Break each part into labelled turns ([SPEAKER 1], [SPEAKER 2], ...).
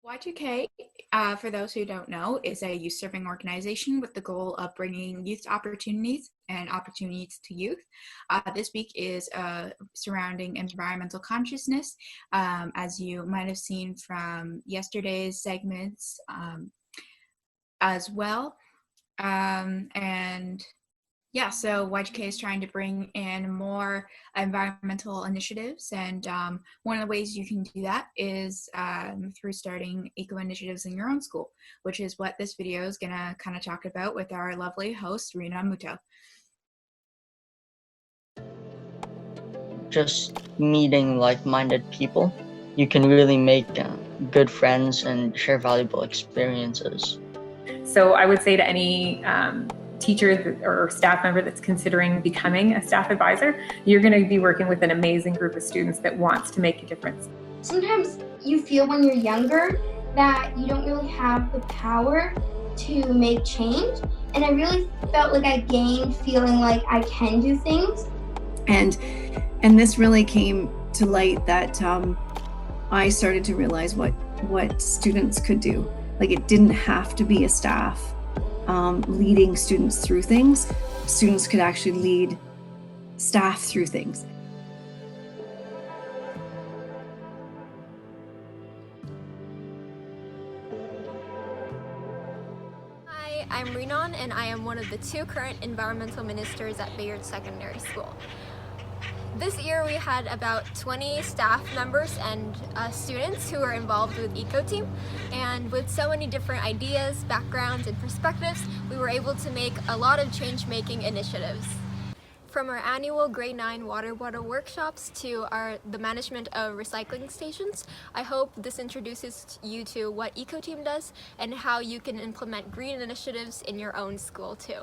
[SPEAKER 1] Y2K, for those who don't know, is a youth serving organization with the goal of bringing youth opportunities and opportunities to youth. This week is surrounding environmental consciousness, as you might have seen from yesterday's segments as well. So Y2K is trying to bring in more environmental initiatives, and one of the ways you can do that is through starting eco initiatives in your own school, which is what this video is going to kind of talk about with our lovely host, Rinon Muto.
[SPEAKER 2] Just meeting like-minded people, you can really make good friends and share valuable experiences.
[SPEAKER 3] So I would say to any teacher or staff member that's considering becoming a staff advisor, you're going to be working with an amazing group of students that wants to make a difference.
[SPEAKER 4] Sometimes you feel when you're younger that you don't really have the power to make change, and I really felt like I gained feeling like I can do things.
[SPEAKER 5] And this really came to light that I started to realize what students could do. Like, it didn't have to be a staff leading students through things. Students could actually lead staff through things.
[SPEAKER 6] Hi, I'm Rinon, and I am one of the two current environmental ministers at Bayard Secondary School. This year we had about 20 staff members and students who were involved with EcoTeam, and with so many different ideas, backgrounds, and perspectives, we were able to make a lot of change-making initiatives. From our annual Grade 9 water bottle workshops to the management of recycling stations, I hope this introduces you to what EcoTeam does and how you can implement green initiatives in your own school too.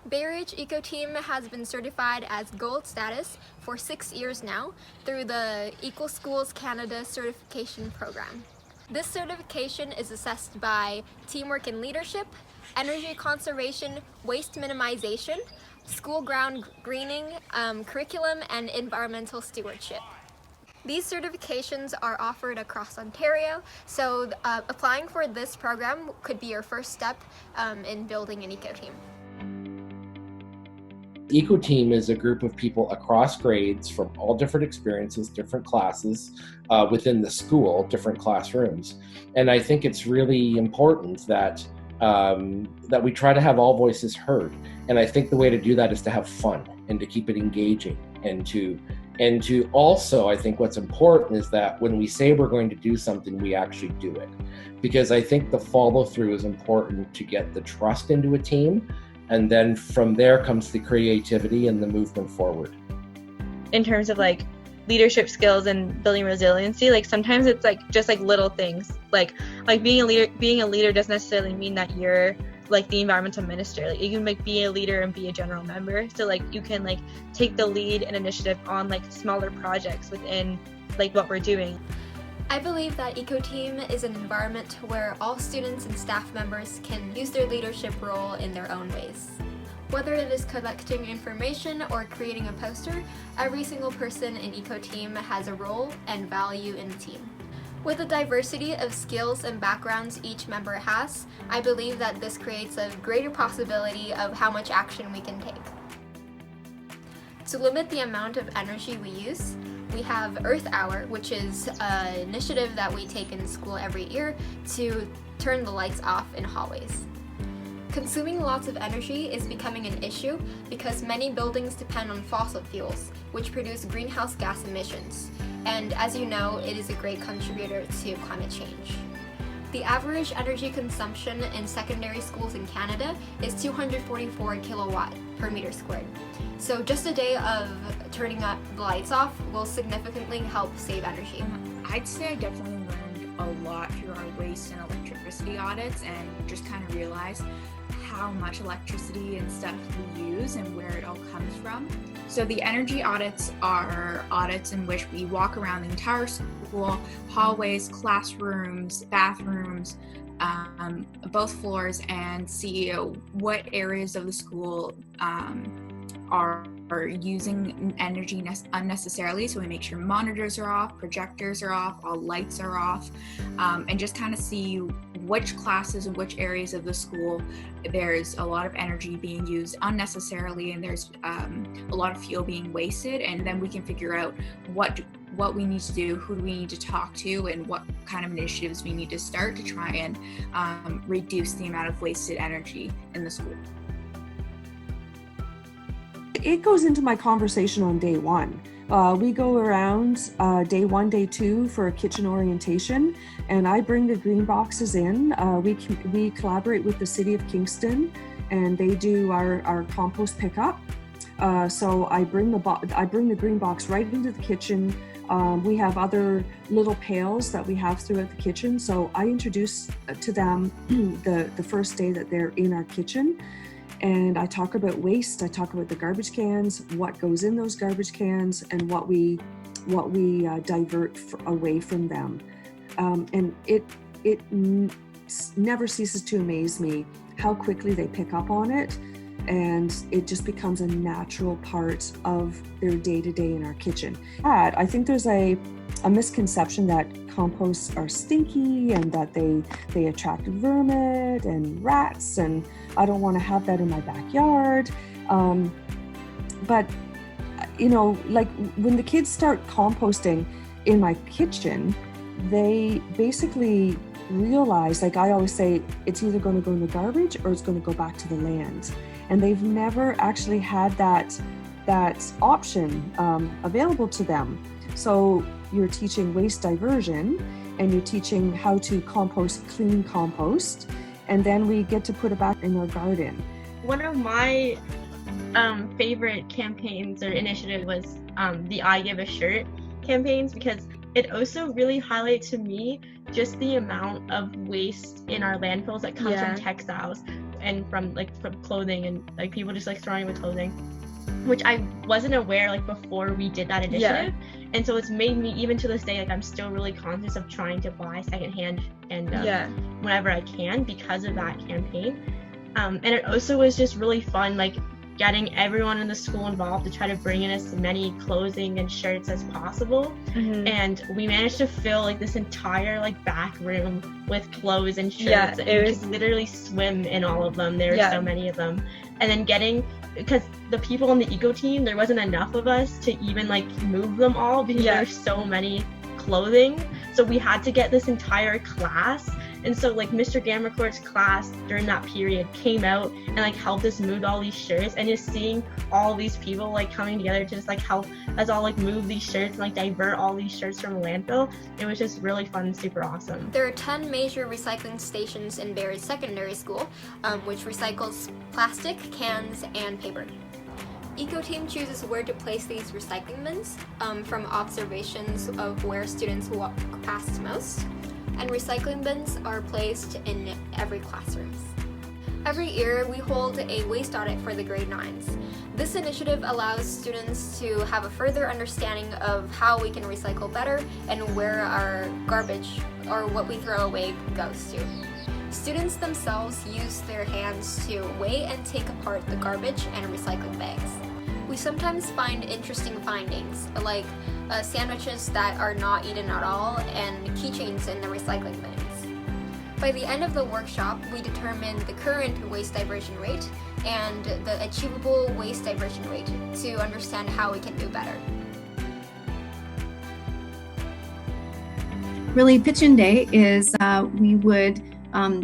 [SPEAKER 6] Bayard EcoTeam has been certified as gold status for 6 years now through the Equal Schools Canada certification program. This certification is assessed by teamwork and leadership, energy conservation, waste minimization, school ground greening, curriculum, and environmental stewardship. These certifications are offered across Ontario, so applying for this program could be your first step in building an EcoTeam.
[SPEAKER 7] EcoTeam is a group of people across grades from all different experiences, different classes within the school, different classrooms. And I think it's really important that we try to have all voices heard. And I think the way to do that is to have fun and to keep it engaging, and to also, I think what's important is that when we say we're going to do something, we actually do it. Because I think the follow through is important to get the trust into a team. And then from there comes the creativity and the movement forward.
[SPEAKER 8] In terms of like leadership skills and building resiliency, like sometimes it's like just like little things. Like being a leader doesn't necessarily mean that you're like the environmental minister. Like you can like be a leader and be a general member. So like you can like take the lead and initiative on like smaller projects within like what we're doing.
[SPEAKER 6] I believe that EcoTeam is an environment where all students and staff members can use their leadership role in their own ways. Whether it is collecting information or creating a poster, every single person in EcoTeam has a role and value in the team. With the diversity of skills and backgrounds each member has, I believe that this creates a greater possibility of how much action we can take. To limit the amount of energy we use, we have Earth Hour, which is an initiative that we take in school every year to turn the lights off in hallways. Consuming lots of energy is becoming an issue because many buildings depend on fossil fuels, which produce greenhouse gas emissions. And as you know, it is a great contributor to climate change. The average energy consumption in secondary schools in Canada is 244 kilowatt per meter squared. So just a day of turning up the lights off will significantly help save energy.
[SPEAKER 1] I'd say I definitely learned a lot through our waste and electricity audits, and just kind of realized how much electricity and stuff we use and where it all comes from. So the energy audits are audits in which we walk around the entire school, hallways, classrooms, bathrooms, both floors, and see what areas of the school are using energy unnecessarily. So we make sure monitors are off, projectors are off, all lights are off, and just kind of see which classes and which areas of the school there's a lot of energy being used unnecessarily, and there's a lot of fuel being wasted, and then we can figure out what we need to do, who do we need to talk to, and what kind of initiatives we need to start to try and reduce the amount of wasted energy in the school.
[SPEAKER 9] It goes into my conversation on day one. We go around day one, day two for a kitchen orientation, and I bring the green boxes in. We collaborate with the city of Kingston, and they do our compost pickup. So I bring the green box right into the kitchen. We have other little pails that we have throughout the kitchen. So I introduce to them the first day that they're in our kitchen. And I talk about waste, I talk about the garbage cans, what goes in those garbage cans, and what we divert away from them. And it never ceases to amaze me how quickly they pick up on it, and it just becomes a natural part of their day-to-day in our kitchen. I think there's a misconception that composts are stinky and that they attract vermin and rats, and I don't want to have that in my backyard. But like when the kids start composting in my kitchen, they basically realize, like I always say, it's either going to go in the garbage or it's going to go back to the land. And they've never actually had that option available to them. So you're teaching waste diversion, and you're teaching how to compost clean compost, and then we get to put it back in our garden.
[SPEAKER 8] One of my favorite campaigns or initiative was the I Give a Shirt campaigns, because it also really highlights to me just the amount of waste in our landfills that comes from textiles and from clothing, and like people just like throwing away clothing, which I wasn't aware before we did that initiative. And so it's made me, even to this day, I'm still really conscious of trying to buy secondhand and whenever I can, because of that campaign. And it also was just really fun, getting everyone in the school involved to try to bring in as many clothing and shirts as possible. And we managed to fill this entire back room with clothes and shirts, and you could literally swim in all of them. There were so many of them. And then because the people on the EcoTeam, there wasn't enough of us to even move them all, because there's so many clothing. So we had to get this entire class. And so Mr. Gammercourt's class during that period came out and helped us move all these shirts, and just seeing all these people coming together to just help us all move these shirts and divert all these shirts from the landfill. It was just really fun and super awesome.
[SPEAKER 6] There are 10 major recycling stations in Bayard Secondary School, which recycles plastic, cans, and paper. EcoTeam chooses where to place these recycling bins from observations of where students walk past most. And recycling bins are placed in every classroom. Every year, we hold a waste audit for the grade 9s. This initiative allows students to have a further understanding of how we can recycle better and where our garbage, or what we throw away, goes to. Students themselves use their hands to weigh and take apart the garbage and recycling bags. We sometimes find interesting findings, like sandwiches that are not eaten at all and keychains in the recycling bins. By the end of the workshop, we determined the current waste diversion rate and the achievable waste diversion rate to understand how we can do better.
[SPEAKER 5] Really, Pitch-In Day is we would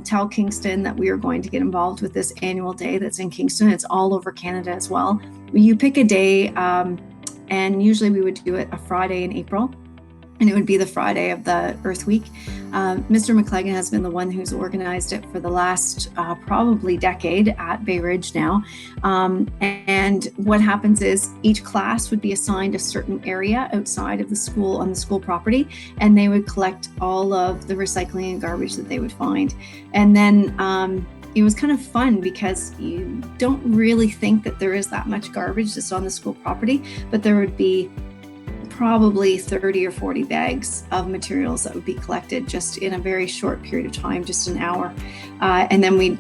[SPEAKER 5] tell Kingston that we are going to get involved with this annual day that's in Kingston. It's all over Canada as well. You pick a day, and usually we would do it a Friday in April, and it would be the Friday of the Earth Week. Mr. McLagan has been the one who's organized it for the last probably decade at Bay Ridge now. And what happens is each class would be assigned a certain area outside of the school on the school property, and they would collect all of the recycling and garbage that they would find. And then it was kind of fun because you don't really think that there is that much garbage that's on the school property, but there would be probably 30 or 40 bags of materials that would be collected just in a very short period of time, just an hour. And then we'd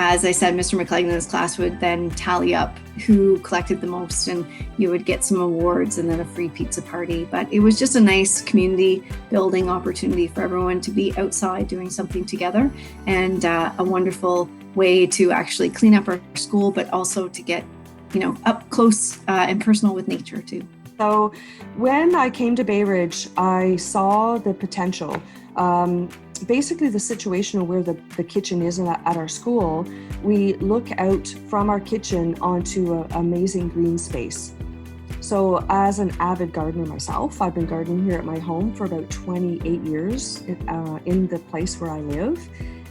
[SPEAKER 5] as I said, Mr. McCleggan's class would then tally up who collected the most, and you would get some awards and then a free pizza party. But it was just a nice community building opportunity for everyone to be outside doing something together, and a wonderful way to actually clean up our school, but also to get, up close and personal with nature too.
[SPEAKER 9] So when I came to Bay Ridge, I saw the potential. Basically the situation where the kitchen is at our school, we look out from our kitchen onto an amazing green space. So as an avid gardener myself, I've been gardening here at my home for about 28 years in the place where I live.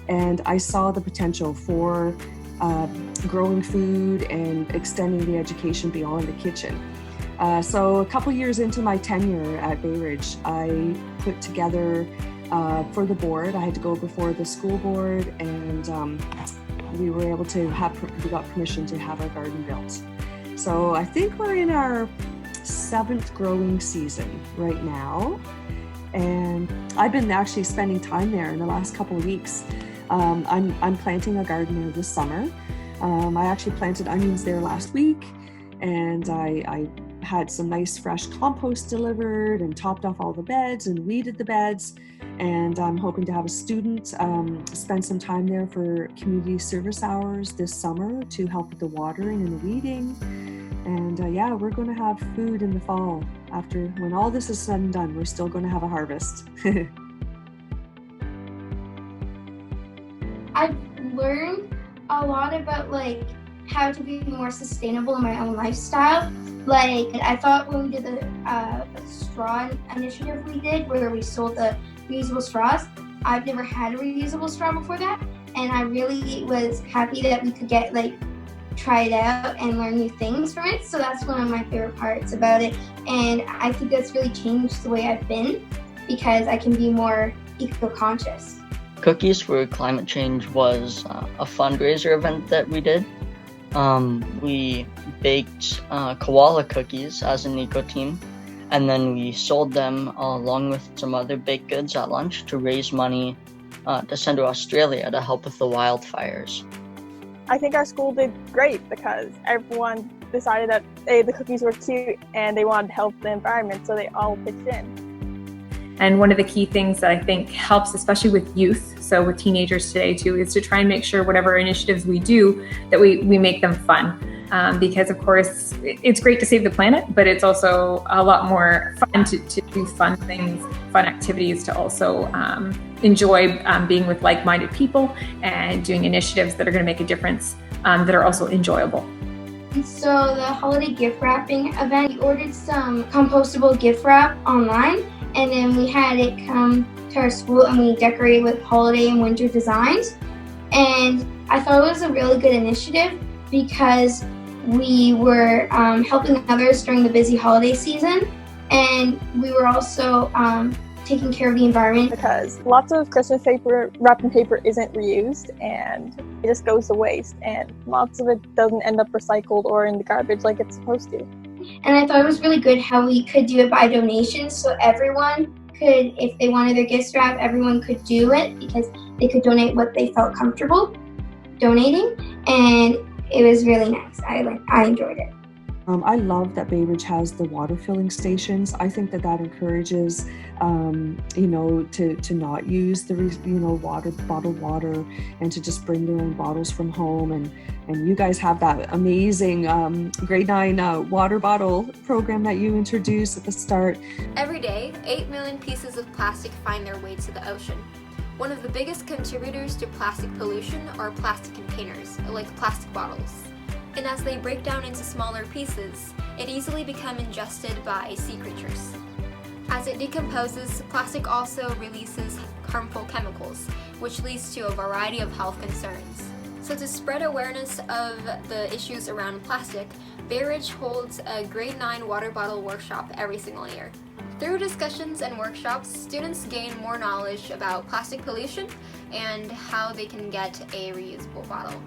[SPEAKER 9] And I saw the potential for growing food and extending the education beyond the kitchen. So a couple years into my tenure at Bay Ridge, I put together for the board, I had to go before the school board, and we were able to we got permission to have our garden built. So I think we're in our 7th growing season right now. And I've been actually spending time there in the last couple of weeks. I'm planting a garden there this summer. I actually planted onions there last week, and I had some nice fresh compost delivered and topped off all the beds and weeded the beds. And I'm hoping to have a student spend some time there for community service hours this summer to help with the watering and the weeding. And we're going to have food in the fall. After, when all this is said and done, we're still going to have a harvest.
[SPEAKER 4] I've learned a lot about how to be more sustainable in my own lifestyle. I thought when we did the straw initiative we did, where we sold the reusable straws, I've never had a reusable straw before that, and I really was happy that we could try it out and learn new things from it. So that's one of my favorite parts about it, and I think that's really changed the way I've been, because I can be more eco-conscious.
[SPEAKER 2] Cookies for Climate Change was a fundraiser event that we did. We baked koala cookies as an EcoTeam, and then we sold them along with some other baked goods at lunch to raise money to send to Australia to help with the wildfires.
[SPEAKER 10] I think our school did great because everyone decided that the cookies were cute and they wanted to help the environment, so they all pitched in.
[SPEAKER 3] And one of the key things that I think helps, especially with youth, so with teenagers today too, is to try and make sure whatever initiatives we do, that we make them fun. Because of course, it's great to save the planet, but it's also a lot more fun to do fun things, fun activities, to also enjoy being with like-minded people and doing initiatives that are going to make a difference, that are also enjoyable.
[SPEAKER 4] So the holiday gift wrapping event, we ordered some compostable gift wrap online, and then we had it come to our school and we decorated with holiday and winter designs. And I thought it was a really good initiative because we were helping others during the busy holiday season, and we were also taking care of the environment.
[SPEAKER 10] Because lots of Christmas paper, wrapping paper isn't reused and it just goes to waste, and lots of it doesn't end up recycled or in the garbage like it's supposed to.
[SPEAKER 4] And I thought it was really good how we could do it by donations, so everyone could, if they wanted their gift wrap, everyone could do it because they could donate what they felt comfortable donating, and it was really nice. I enjoyed it.
[SPEAKER 9] I love that Bay Ridge has the water filling stations. I think that encourages, to not use the bottled water, and to just bring their own bottles from home. And you guys have that amazing grade 9 water bottle program that you introduced at the start.
[SPEAKER 6] Every day, 8 million pieces of plastic find their way to the ocean. One of the biggest contributors to plastic pollution are plastic containers, like plastic bottles. And as they break down into smaller pieces, it easily becomes ingested by sea creatures. As it decomposes, plastic also releases harmful chemicals, which leads to a variety of health concerns. So to spread awareness of the issues around plastic, Bay Ridge holds a grade 9 water bottle workshop every single year. Through discussions and workshops, students gain more knowledge about plastic pollution and how they can get a reusable bottle.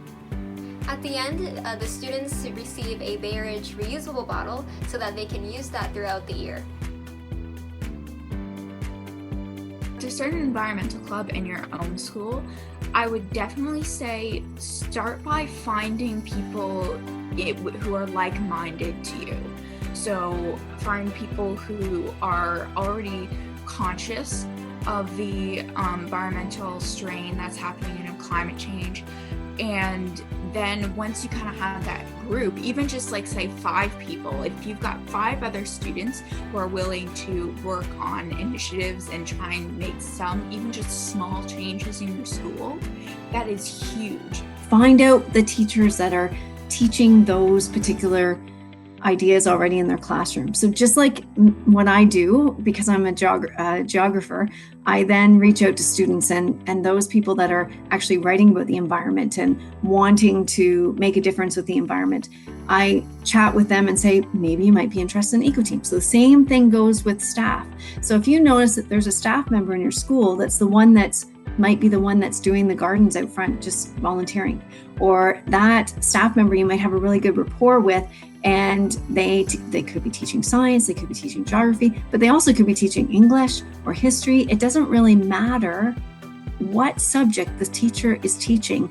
[SPEAKER 6] At the end, the students receive a Bay Ridge reusable bottle so that they can use that throughout the year.
[SPEAKER 1] To start an environmental club in your own school, I would definitely say start by finding people who are like-minded to you. So find people who are already conscious of the environmental strain that's happening in climate change. And then once you kind of have that group, even just like say 5 people, if you've got 5 other students who are willing to work on initiatives and try and make some, even just small changes in your school, that is huge.
[SPEAKER 5] Find out the teachers that are teaching those particular ideas already in their classroom. So just like what I do, because I'm a geographer, I then reach out to students and those people that are actually writing about the environment and wanting to make a difference with the environment. I chat with them and say, maybe you might be interested in EcoTeam. So the same thing goes with staff. So if you notice that there's a staff member in your school that's the one might be the one that's doing the gardens out front, just volunteering, or that staff member you might have a really good rapport with, and they could be teaching science, they could be teaching geography, but they also could be teaching English or history. It doesn't really matter what subject the teacher is teaching.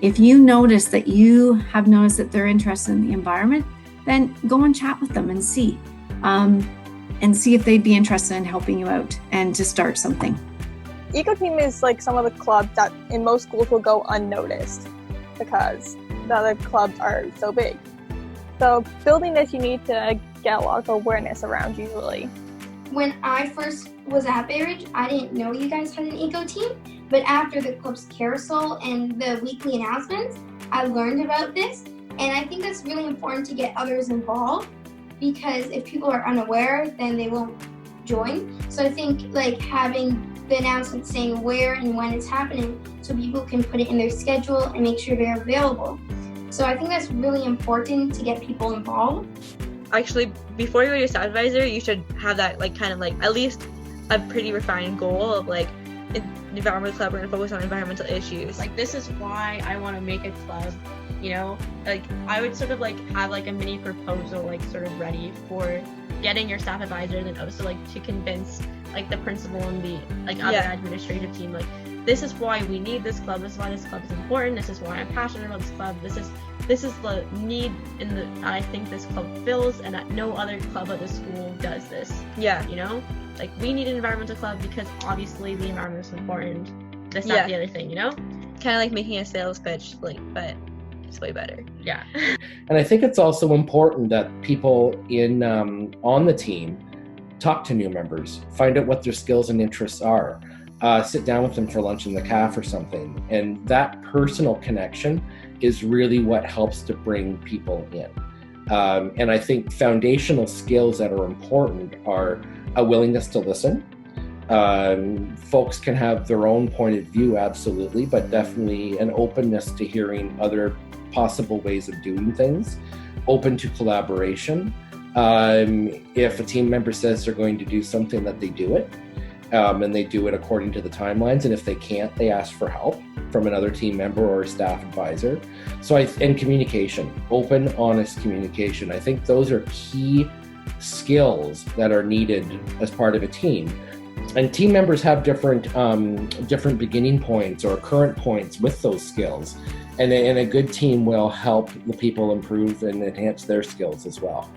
[SPEAKER 5] If you notice that you have noticed that they're interested in the environment, then go and chat with them and see if they'd be interested in helping you out and to start something.
[SPEAKER 10] EcoTeam is like some of the clubs that in most schools will go unnoticed because the other clubs are so big. So building this, you need to get a lot of awareness around usually.
[SPEAKER 4] When I first was at Bay Ridge, I didn't know you guys had an EcoTeam, but after the club's carousel and the weekly announcements, I learned about this, and I think that's really important to get others involved, because if people are unaware, then they won't join. So I think like having the announcement saying where and when it's happening so people can put it in their schedule and make sure they're available. So I think that's really important to get people involved.
[SPEAKER 8] Actually, before you go to staff advisor, you should have that like kind of like at least a pretty refined goal of like in the environmental club, we're gonna focus on environmental issues.
[SPEAKER 11] Like, this is why I want to make a club, you know? Like, I would sort of like have like a mini proposal like sort of ready for getting your staff advisor, and then also like to convince like the principal and the like other administrative team, like, this is why we need this club, this is why this club is important, this is why I'm passionate about this club, this is the need that I think this club fills, and that no other club at the school does this.
[SPEAKER 8] Yeah.
[SPEAKER 11] You know? Like, we need an environmental club because obviously the environment is important. That's not the other thing, you know?
[SPEAKER 8] Kind of like making a sales pitch, like, but it's way better.
[SPEAKER 11] Yeah.
[SPEAKER 7] And I think it's also important that people on the team talk to new members, find out what their skills and interests are. Sit down with them for lunch in the cafe or something. And that personal connection is really what helps to bring people in. And I think foundational skills that are important are a willingness to listen. Folks can have their own point of view, absolutely, but definitely an openness to hearing other possible ways of doing things, open to collaboration. If a team member says they're going to do something, that they do it. And they do it according to the timelines. And if they can't, they ask for help from another team member or a staff advisor. And communication, open, honest communication. I think those are key skills that are needed as part of a team. And team members have different beginning points or current points with those skills. And a good team will help the people improve and enhance their skills as well.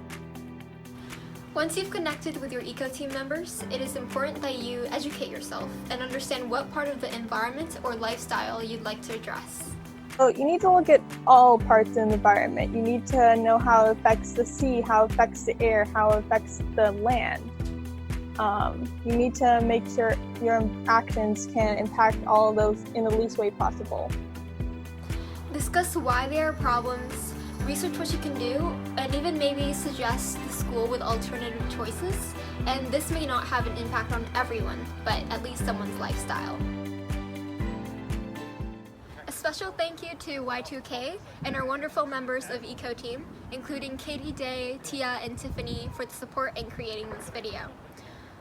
[SPEAKER 6] Once you've connected with your EcoTeam members, it is important that you educate yourself and understand what part of the environment or lifestyle you'd like to address.
[SPEAKER 10] So you need to look at all parts of the environment. You need to know how it affects the sea, how it affects the air, how it affects the land. You need to make sure your actions can impact all of those in the least way possible.
[SPEAKER 6] Discuss why there are problems, research what you can do, and even maybe suggest the school with alternative choices. And this may not have an impact on everyone, but at least someone's lifestyle. A special thank you to Y2K and our wonderful members of EcoTeam, including Katie Day, Tia, and Tiffany, for the support in creating this video.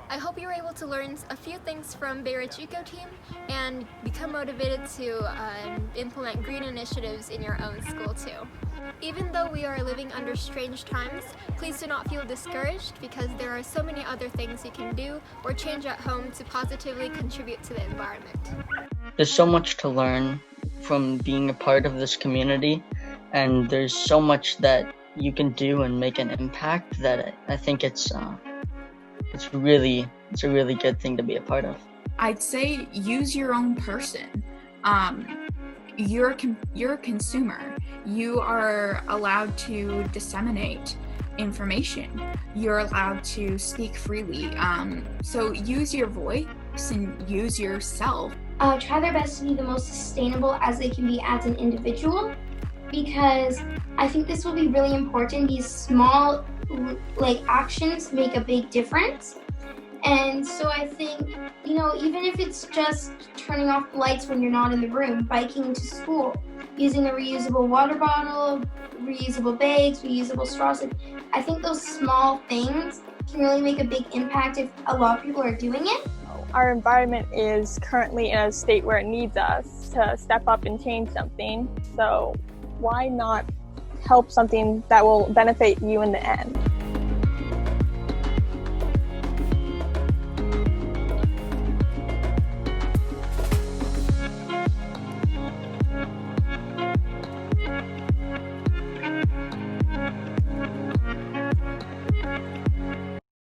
[SPEAKER 6] I hope you were able to learn a few things from Bay Ridge EcoTeam and become motivated to implement green initiatives in your own school too. Even though we are living under strange times, please do not feel discouraged, because there are so many other things you can do or change at home to positively contribute to the environment.
[SPEAKER 2] There's so much to learn from being a part of this community, and there's so much that you can do and make an impact that I think it's a really good thing to be a part of.
[SPEAKER 1] I'd say use your own person. You're a consumer. You are allowed to disseminate information. You're allowed to speak freely. So use your voice and use yourself.
[SPEAKER 4] Try their best to be the most sustainable as they can be as an individual, because I think this will be really important. These small actions make a big difference. And so I think, even if it's just turning off the lights when you're not in the room, biking to school, using a reusable water bottle, reusable bags, reusable straws, I think those small things can really make a big impact if a lot of people are doing it.
[SPEAKER 10] Our environment is currently in a state where it needs us to step up and change something. So why not help something that will benefit you in the end?